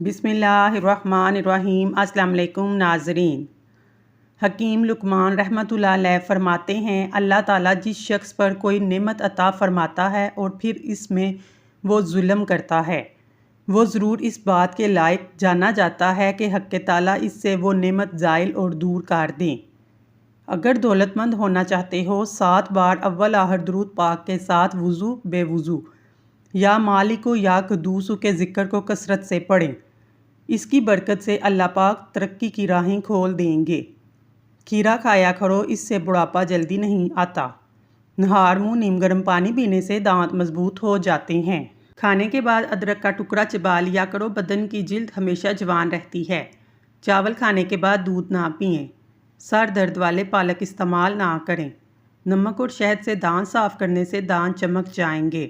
बिस्मिल्लाहिर्रहमानिर्रहीम। अस्सलाम वालेकुम नाज़रीन। हकीम लुकमान रहमतुल्लाह अलैह फरमाते हैं, अल्लाह ताला जिस शख्स पर कोई नेमत अता फरमाता है और फिर इसमें वो जुल्म करता है, वो ज़रूर इस बात के लायक जाना जाता है कि हक़ ताला इससे वो नेमत ज़ाइल और दूर कर दें। अगर दौलतमंद होना चाहते हो, 7 बार अव्वल आहर दुरूद पाक के साथ वुज़ू बेवुज़ू या मालिको या कदूसु के ज़िक्र को कसरत से पढ़ें। इसकी बरकत से अल्लाह पाक तरक्की की राहें खोल देंगे। खीरा खाया करो, इससे बुढ़ापा जल्दी नहीं आता। नहार मुँह नीम गर्म पानी पीने से दांत मजबूत हो जाते हैं। खाने के बाद अदरक का टुकड़ा चबा लिया करो, बदन की जिल्द हमेशा जवान रहती है। चावल खाने के बाद दूध ना पिएं। सर दर्द वाले पालक इस्तेमाल ना करें। नमक और शहद से दांत साफ़ करने से दांत चमक जाएंगे।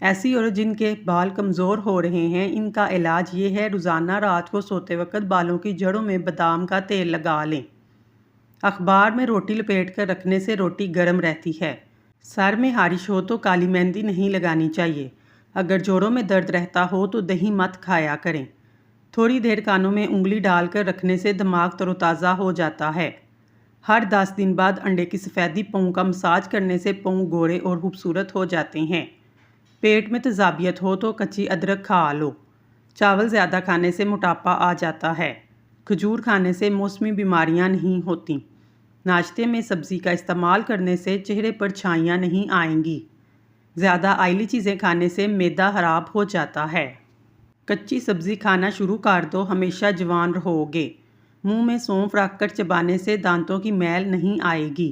ऐसी औरत जिनके बाल कमज़ोर हो रहे हैं, इनका इलाज ये है, रोज़ाना रात को सोते वक्त बालों की जड़ों में बादाम का तेल लगा लें। अखबार में रोटी लपेट कर रखने से रोटी गर्म रहती है। सर में हारिश हो तो काली मेहंदी नहीं लगानी चाहिए। अगर जोड़ों में दर्द रहता हो तो दही मत खाया करें। थोड़ी देर कानों में उंगली डालकर रखने से दिमाग तरोताज़ा हो जाता है। हर 10 दिन बाद अंडे की सफ़ेदी पाँव का मसाज करने से पाँव गोरे और खूबसूरत हो जाते हैं। पेट में तेज़ाबियत हो तो कच्ची अदरक खा लो। चावल ज़्यादा खाने से मोटापा आ जाता है। खजूर खाने से मौसमी बीमारियां नहीं होती। नाश्ते में सब्ज़ी का इस्तेमाल करने से चेहरे पर छाइयाँ नहीं आएंगी। ज़्यादा आयली चीज़ें खाने से मैदा खराब हो जाता है। कच्ची सब्ज़ी खाना शुरू कर दो, हमेशा जवान रहोगे। मुंह में सौंफ रख कर चबाने से दांतों की मैल नहीं आएगी।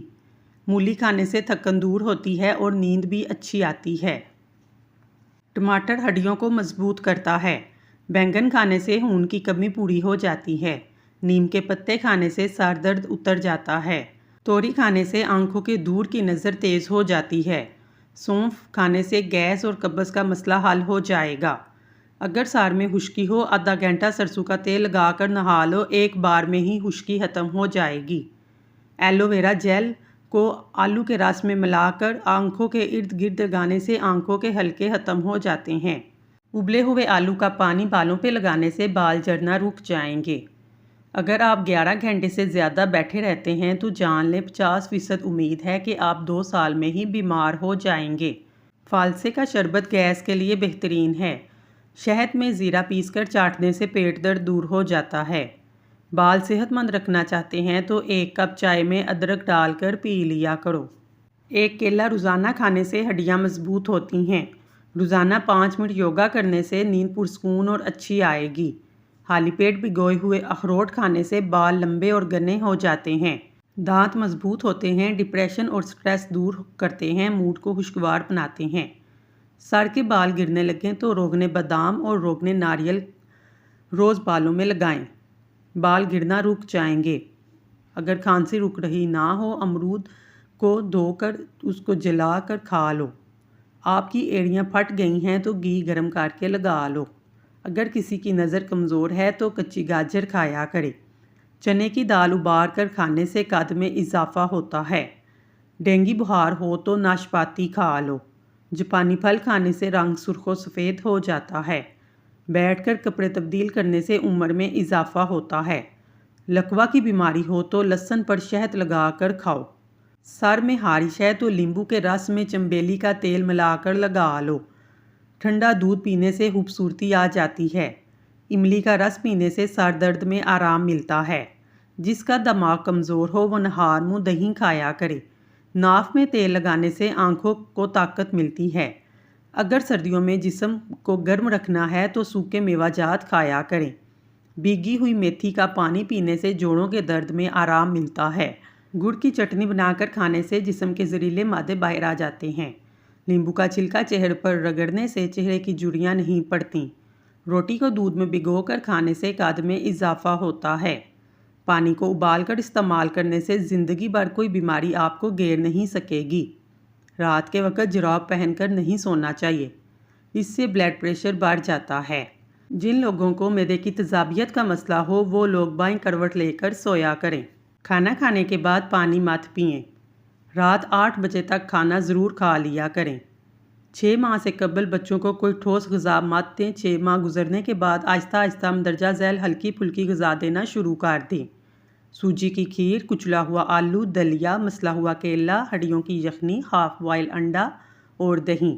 मूली खाने से थकन दूर होती है और नींद भी अच्छी आती है। टमाटर हड्डियों को मजबूत करता है। बैंगन खाने से खून की कमी पूरी हो जाती है। नीम के पत्ते खाने से सर दर्द उतर जाता है। तोरी खाने से आंखों के दूर की नज़र तेज़ हो जाती है। सौंफ खाने से गैस और कब्ज़ का मसला हल हो जाएगा। अगर सर में खुश्की हो, आधा घंटा सरसों का तेल लगाकर नहा लो, एक बार में ही खुश्की ख़त्म हो जाएगी। एलोवेरा जेल को आलू के रस में मिलाकर आंखों के इर्द गिर्द लगाने से आंखों के हल्के ख़त्म हो जाते हैं। उबले हुए आलू का पानी बालों पे लगाने से बाल झड़ना रुक जाएंगे। अगर आप 11 घंटे से ज़्यादा बैठे रहते हैं तो जान लें 50% उम्मीद है कि आप 2 साल में ही बीमार हो जाएंगे। फालसे का शरबत गैस के लिए बेहतरीन है। शहद में ज़ीरा पीसकर चाटने से पेट दर्द दूर हो जाता है। बाल सेहतमंद रखना चाहते हैं तो 1 कप चाय में अदरक डालकर पी लिया करो। एक केला रोज़ाना खाने से हड्डियां मजबूत होती हैं। रोज़ाना 5 मिनट योगा करने से नींद पुरसकून और अच्छी आएगी। खाली पेट भिगोए हुए अखरोट खाने से बाल लंबे और घने हो जाते हैं। दांत मजबूत होते हैं। डिप्रेशन और स्ट्रेस दूर करते हैं। मूड को खुशगवार बनाते हैं। सर के बाल गिरने लगें तो रोगने बादाम और रोगने नारियल रोज़ बालों में लगाएं। बाल गिरना रुक जाएंगे। अगर खांसी रुक रही ना हो, अमरूद को धोकर उसको जलाकर खा लो। आपकी एड़ियाँ फट गई हैं तो घी गर्म करके लगा लो। अगर किसी की नज़र कमज़ोर है तो कच्ची गाजर खाया करे। चने की दाल उबाल कर खाने से कद में इजाफा होता है। डेंगू बुखार हो तो नाशपाती खा लो। जापानी फल खाने से रंग सुर्ख व सफ़ेद हो जाता है। बैठकर कपड़े तब्दील करने से उम्र में इजाफा होता है। लकवा की बीमारी हो तो लहसुन पर शहद लगाकर खाओ। सर में हारिश है तो नींबू के रस में चंबेली का तेल मिलाकर लगा लो। ठंडा दूध पीने से खूबसूरती आ जाती है। इमली का रस पीने से सर दर्द में आराम मिलता है। जिसका दिमाग कमज़ोर हो वो नहार मुँह दही खाया करे। नाक में तेल लगाने से आँखों को ताकत मिलती है। अगर सर्दियों में जिस्म को गर्म रखना है तो सूखे मेवाजात खाया करें। भीगी हुई मेथी का पानी पीने से जोड़ों के दर्द में आराम मिलता है। गुड़ की चटनी बनाकर खाने से जिस्म के जहरीले मादे बाहर आ जाते हैं। नींबू का छिलका चेहरे पर रगड़ने से चेहरे की झुर्रियाँ नहीं पड़ती। रोटी को दूध में भिगोकर खाने से कद में इजाफा होता है। पानी को उबालकर इस्तेमाल करने से ज़िंदगी भर कोई बीमारी आपको घेर नहीं सकेगी। रात के वक्त जुराब पहनकर नहीं सोना चाहिए, इससे ब्लड प्रेशर बढ़ जाता है। जिन लोगों को मैदे की तेज़ाबियत का मसला हो वो लोग बाईं करवट लेकर सोया करें। खाना खाने के बाद पानी मत पिएं। रात 8 बजे तक खाना ज़रूर खा लिया करें। 6 माह से कबल बच्चों को कोई ठोस ग़िज़ा मत दें। 6 माह गुजरने के बाद आहिस्ता आहिस्ता मंदरजा झैल हल्की फुल्की ग़िज़ा देना शुरू कर दें। सूजी की खीर, कुचला हुआ आलू, दलिया, मसला हुआ केला, हड्डियों की यखनी, हाफ बॉयल अंडा और दही।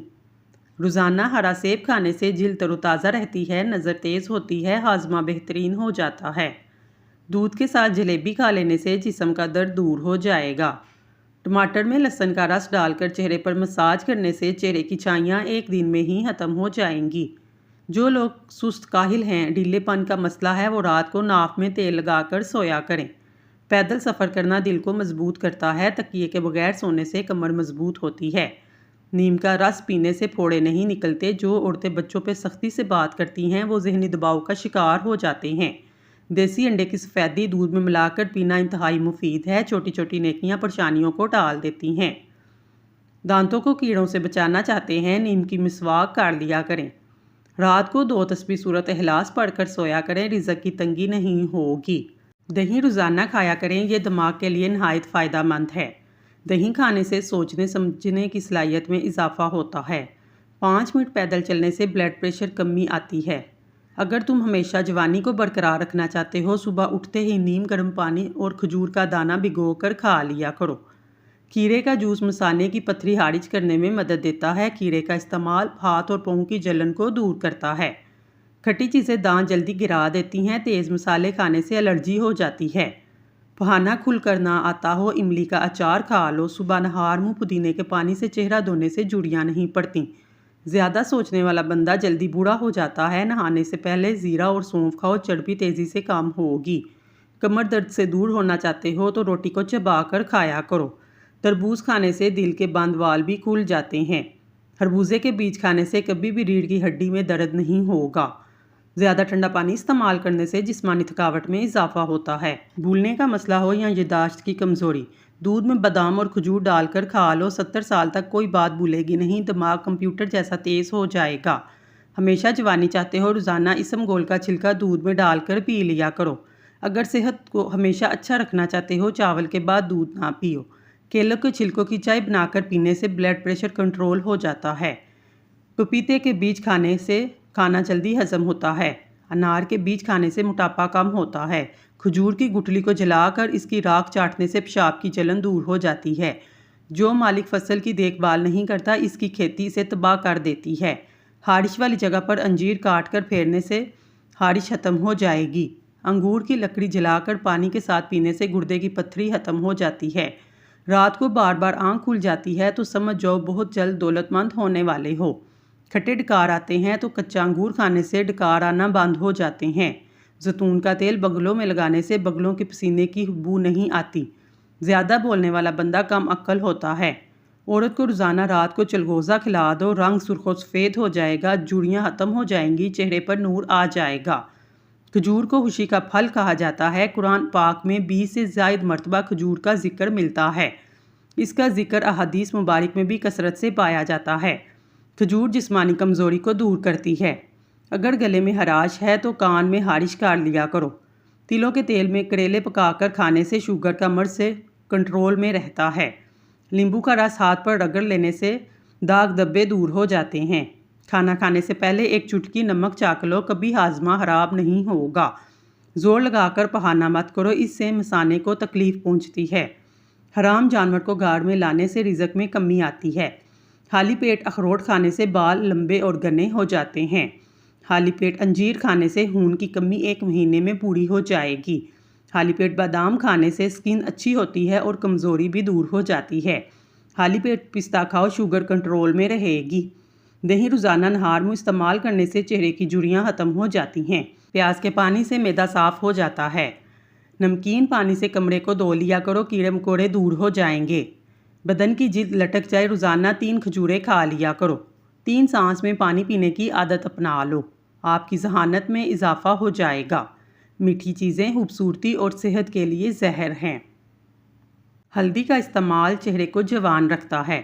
रोज़ाना हरा सेब खाने से जिल्द तरोताज़ा रहती है, नज़र तेज़ होती है, हाजमा बेहतरीन हो जाता है। दूध के साथ जलेबी खा लेने से जिस्म का दर्द दूर हो जाएगा। टमाटर में लहसुन का रस डालकर चेहरे पर मसाज करने से चेहरे की छाइयाँ एक दिन में ही ख़त्म हो जाएंगी। जो लोग सुस्त काहिल हैं, ढीलेपन का मसला है, वो रात को नाक में तेल लगाकर सोया करें। पैदल सफ़र करना दिल को मजबूत करता है। तकिए के बगैर सोने से कमर मजबूत होती है। नीम का रस पीने से फोड़े नहीं निकलते। जो औरतें बच्चों पर सख्ती से बात करती हैं वो जहनी दबाव का शिकार हो जाते हैं। देसी अंडे की सफ़ेदी दूध में मिलाकर पीना इंतहाई मुफीद है। छोटी छोटी नेकियां परेशानियों को टाल देती हैं। दांतों को कीड़ों से बचाना चाहते हैं, नीम की मिसवाक कर लिया करें। रात को 2 तस्बीह सूरत इखलास पढ़कर सोया करें, रिज़्क़ की तंगी नहीं होगी। दही रोज़ाना खाया करें, यह दिमाग के लिए नहायत फ़ायदेमंद है। दही खाने से सोचने समझने की सलाहियत में इजाफ़ा होता है। 5 मिनट पैदल चलने से ब्लड प्रेशर कमी आती है। अगर तुम हमेशा जवानी को बरकरार रखना चाहते हो, सुबह उठते ही नीम गर्म पानी और खजूर का दाना भिगोकर खा लिया करो। खीरे का जूस मसाने की पथरी खारिज करने में मदद देता है। खीरे का इस्तेमाल हाथ और पाँव की जलन को दूर करता है। खट्टी चीज़ें दांत जल्दी गिरा देती हैं। तेज़ मसाले खाने से एलर्जी हो जाती है। बहाना खुल कर ना आता हो, इमली का अचार खा लो। सुबह नहार मुँह पुदीने के पानी से चेहरा धोने से जुड़ियाँ नहीं पड़ती। ज़्यादा सोचने वाला बंदा जल्दी बूढ़ा हो जाता है। नहाने से पहले ज़ीरा और सौंफ खाओ, चर्बी तेज़ी से कम होगी। कमर दर्द से दूर होना चाहते हो तो रोटी को चबा कर खाया करो। तरबूज खाने से दिल के बंद वाल भी खुल जाते हैं। खरबूजे के बीज खाने से कभी भी रीढ़ की हड्डी में दर्द नहीं होगा। ज़्यादा ठंडा पानी इस्तेमाल करने से जिस्मानी थकावट में इजाफा होता है। भूलने का मसला हो या याददाश्त की कमज़ोरी, दूध में बादाम और खजूर डालकर खा लो। 70 साल तक कोई बात भूलेगी नहीं। दिमाग कंप्यूटर जैसा तेज़ हो जाएगा। हमेशा जवानी चाहते हो, रोज़ाना इसमगोल का छिलका दूध में डालकर पी लिया करो। अगर सेहत को हमेशा अच्छा रखना चाहते हो, चावल के बाद दूध ना पियो। केलों के छिलकों की चाय बनाकर पीने से ब्लड प्रेशर कंट्रोल हो जाता है। पपीते के बीज खाने से खाना जल्दी हजम होता है। अनार के बीज खाने से मोटापा कम होता है। खजूर की गुठली को जलाकर इसकी राख चाटने से पेशाब की जलन दूर हो जाती है। जो मालिक फसल की देखभाल नहीं करता, इसकी खेती इसे तबाह कर देती है। हारिश वाली जगह पर अंजीर काट कर फेरने से हारिश ख़त्म हो जाएगी। अंगूर की लकड़ी जलाकर पानी के साथ पीने से गुर्दे की पत्थरी ख़त्म हो जाती है। रात को बार बार आँख खुल जाती है तो समझ जाओ बहुत जल्द दौलतमंद होने वाले हो। खट्टे डकार आते हैं तो कच्चा अंगूर खाने से डकार आना बंद हो जाते हैं। जैतून का तेल बगलों में लगाने से बगलों के पसीने की बू नहीं आती। ज़्यादा बोलने वाला बंदा कम अक्ल होता है। औरत को रोज़ाना रात को चलगोज़ा खिला दो, रंग सुर्ख सफ़ेद हो जाएगा, जुड़ियाँ ख़त्म हो जाएंगी, चेहरे पर नूर आ जाएगा। खजूर को खुशी का फल कहा जाता है। कुरान पाक में 20 से ज़ायद मरतबा खजूर का जिक्र मिलता है। इसका जिक्र अहादीस मुबारक में भी कसरत से पाया जाता है। खजूर जिस्मानी कमज़ोरी को दूर करती है। अगर गले में हराश है तो कान में हारिश कर लिया करो। तिलों के तेल में करेले पकाकर खाने से शुगर का मर्ज से कंट्रोल में रहता है। नींबू का रस हाथ पर रगड़ लेने से दाग धब्बे दूर हो जाते हैं। खाना खाने से पहले एक चुटकी नमक चाख लो, कभी हाजमा खराब नहीं होगा। जोर लगाकर पहाना मत करो, इससे मसाने को तकलीफ़ पहुँचती है। हराम जानवर को गाड़ में लाने से रिज़्क़ में कमी आती है। खाली पेट अखरोट खाने से बाल लंबे और घने हो जाते हैं। खाली पेट अंजीर खाने से खून की कमी 1 महीने में पूरी हो जाएगी। खाली पेट बादाम खाने से स्किन अच्छी होती है और कमज़ोरी भी दूर हो जाती है। खाली पेट पिस्ता खाओ, शुगर कंट्रोल में रहेगी। दही रोज़ाना नहार मुँह इस्तेमाल करने से चेहरे की झुर्रियाँ ख़त्म हो जाती हैं। प्याज के पानी से मैदा साफ़ हो जाता है। नमकीन पानी से कमरे को धो लिया करो, कीड़े मकोड़े दूर हो जाएंगे। बदन की जिल्द लटक जाए, रोज़ाना 3 खजूरें खा लिया करो। 3 सांस में पानी पीने की आदत अपना लो, आपकी जहानत में इजाफा हो जाएगा। मीठी चीज़ें खूबसूरती और सेहत के लिए जहर हैं। हल्दी का इस्तेमाल चेहरे को जवान रखता है।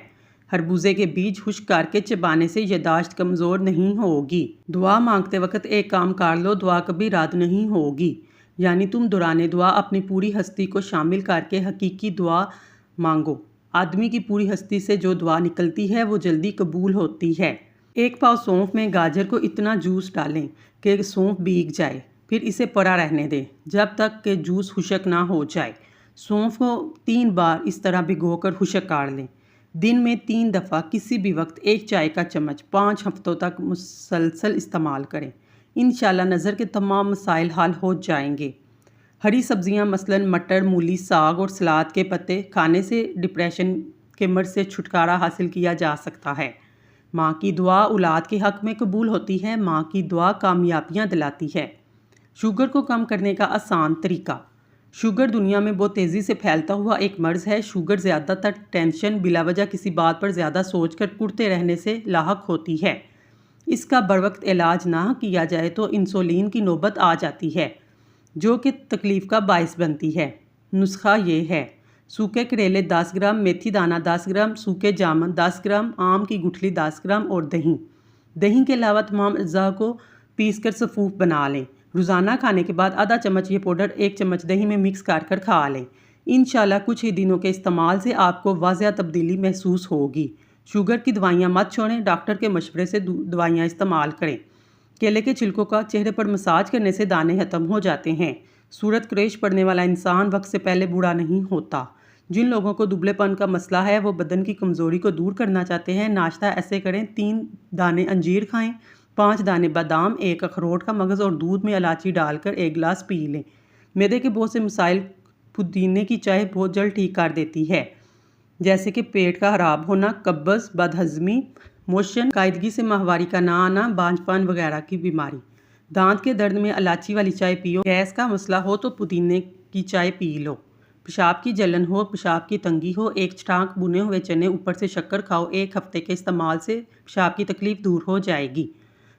खरबूजे के बीज खुश्क करके चबाने से याददाश्त कमज़ोर नहीं होगी। दुआ मांगते वक्त एक काम कर लो, दुआ कभी रद्द नहीं होगी। यानी तुम दौराने दुआ अपनी पूरी हस्ती को शामिल करके हकीकी दुआ मांगो। आदमी की पूरी हस्ती से जो दुआ निकलती है वो जल्दी कबूल होती है। 1 पाव सौंफ में गाजर को इतना जूस डालें कि सौंफ भीग जाए, फिर इसे पड़ा रहने दें जब तक कि जूस खुश्क ना हो जाए। सौंफ को 3 बार इस तरह भिगोकर खुश्क कर लें। दिन में 3 दफ़ा किसी भी वक्त 1 चाय का चम्मच 5 हफ्तों तक मुसलसल इस्तेमाल करें। इंशाल्लाह नज़र के तमाम मसाइल हल हो जाएंगे। हरी सब्जियां मसलन मटर, मूली, साग और सलाद के पत्ते खाने से डिप्रेशन के मर्ज से छुटकारा हासिल किया जा सकता है। माँ की दुआ औलाद के हक़ में कबूल होती है। माँ की दुआ कामयाबियाँ दिलाती है। शुगर को कम करने का आसान तरीका। शुगर दुनिया में बहुत तेज़ी से फैलता हुआ एक मर्ज़ है। शुगर ज़्यादातर टेंशन, बिलावजह किसी बात पर ज़्यादा सोचकर कुढ़ते रहने से लाहक होती है। इसका बरवक्त इलाज ना किया जाए तो इंसुलिन की नौबत आ जाती है, जो कि तकलीफ़ का बायस बनती है। नुस्खा ये है: सूखे करेले 10 ग्राम, मेथी दाना 10 ग्राम, सूखे जामुन 10 ग्राम, आम की गुठली 10 ग्राम और दही। दही के अलावा तमाम अज़्ज़ा को पीस कर सफ़ूफ बना लें। रोज़ाना खाने के बाद आधा चम्मच ये पाउडर 1 चम्मच दही में मिक्स कर खा लें। इंशाल्लाह कुछ ही दिनों के इस्तेमाल से आपको वाज़िया तब्दीली महसूस होगी। शुगर की दवाइयाँ मत छोड़ें, डॉक्टर के मशवरे से दवाइयाँ इस्तेमाल करें। केले के छिलकों का चेहरे पर मसाज करने से दाने ख़त्म हो जाते हैं। सूरत क्रैश पड़ने वाला इंसान वक्त से पहले बूढ़ा नहीं होता। जिन लोगों को दुबलेपन का मसला है वो बदन की कमज़ोरी को दूर करना चाहते हैं, नाश्ता ऐसे करें: 3 दाने अंजीर खाएं, 5 दाने बादाम, 1 अखरोट का मगज़ और दूध में इलायची डालकर 1 गिलास पी लें। मैदे के बहुत से मसाइल पुदीने की चाय बहुत जल्द ठीक कर देती है, जैसे कि पेट का खराब होना, कब्ज़, बदहज़मी, मोशन, कायदगी से माहवारी का ना आना, बांझपन वगैरह की बीमारी। दांत के दर्द में इलायची वाली चाय पियो। गैस का मसला हो तो पुदीने की चाय पी लो। पेशाब की जलन हो, पेशाब की तंगी हो, 1 छटाक भुने हुए चने ऊपर से शक्कर खाओ। 1 हफ्ते के इस्तेमाल से पेशाब की तकलीफ दूर हो जाएगी।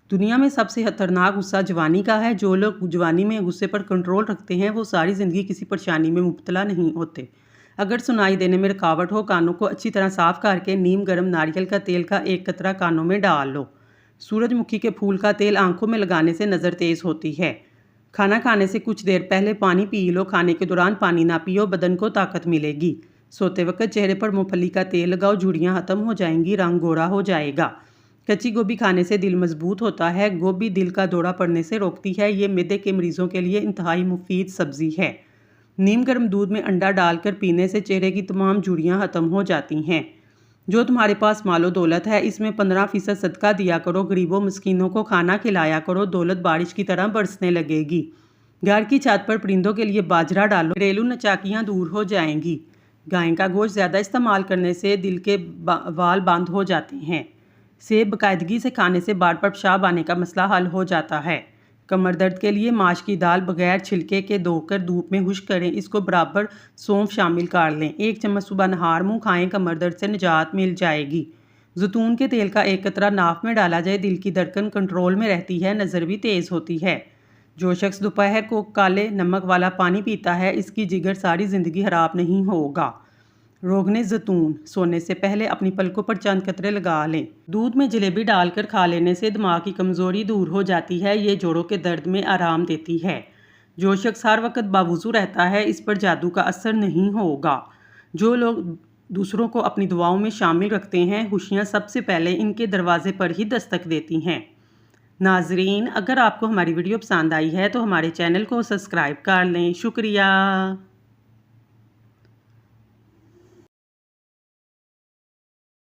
दुनिया में सबसे खतरनाक गुस्सा जवानी का है। जो लोग जवानी में गुस्से पर कंट्रोल रखते हैं वो सारी ज़िंदगी किसी परेशानी में मुब्तला नहीं होते। अगर सुनाई देने में रुकावट हो, कानों को अच्छी तरह साफ़ करके नीम गर्म नारियल का तेल का 1 कतरा कानों में डाल लो। सूरजमुखी के फूल का तेल आंखों में लगाने से नज़र तेज़ होती है। खाना खाने से कुछ देर पहले पानी पी लो। खाने के दौरान पानी ना पियो, बदन को ताकत मिलेगी। सोते वक्त चेहरे पर मूंगफली का तेल लगाओ, झुर्रियाँ ख़त्म हो जाएंगी, रंग गोरा हो जाएगा। कच्ची गोभी खाने से दिल मजबूत होता है। गोभी दिल का दौरा पड़ने से रोकती है। ये मैदे के मरीज़ों के लिए इंतहाई मुफीद सब्ज़ी है। नीम गर्म दूध में अंडा डालकर पीने से चेहरे की तमाम झुर्रियाँ ख़त्म हो जाती हैं। जो तुम्हारे पास मालो दौलत है इसमें 15% सदका दिया करो। गरीबों मस्कीनों को खाना खिलाया करो। दौलत बारिश की तरह बरसने लगेगी। घर की छत पर परिंदों के लिए बाजरा डालो, घरेलू नचाकियाँ दूर हो जाएंगी। गाय का गोश्त ज़्यादा इस्तेमाल करने से दिल के वाल बंद हो जाते हैं। सेब बाकायदगी से खाने से बार बार पेशाब आने का मसला हल हो जाता है। कमर दर्द के लिए माश की दाल बगैर छिलके के धोकर धूप में खुश्क करें। इसको बराबर सौंफ शामिल कर लें। 1 चम्मच सुबह नहार मुँह खाएं, कमर दर्द से निजात मिल जाएगी। जैतून के तेल का 1 कतरा नाक में डाला जाए, दिल की धड़कन कंट्रोल में रहती है, नज़र भी तेज़ होती है। जो शख्स दोपहर को काले नमक वाला पानी पीता है इसकी जिगर सारी ज़िंदगी खराब नहीं होगा। रोगने जैतून सोने से पहले अपनी पलकों पर चंद कतरे लगा लें। दूध में जलेबी डालकर खा लेने से दिमाग की कमज़ोरी दूर हो जाती है। ये जोड़ों के दर्द में आराम देती है। जो शख्स हर वक्त बावुज़ू रहता है इस पर जादू का असर नहीं होगा। जो लोग दूसरों को अपनी दुआओं में शामिल रखते हैं खुशियाँ सबसे पहले इनके दरवाजे पर ही दस्तक देती हैं। नाजरीन, अगर आपको हमारी वीडियो पसंद आई है तो हमारे चैनल को सब्सक्राइब कर लें। शुक्रिया।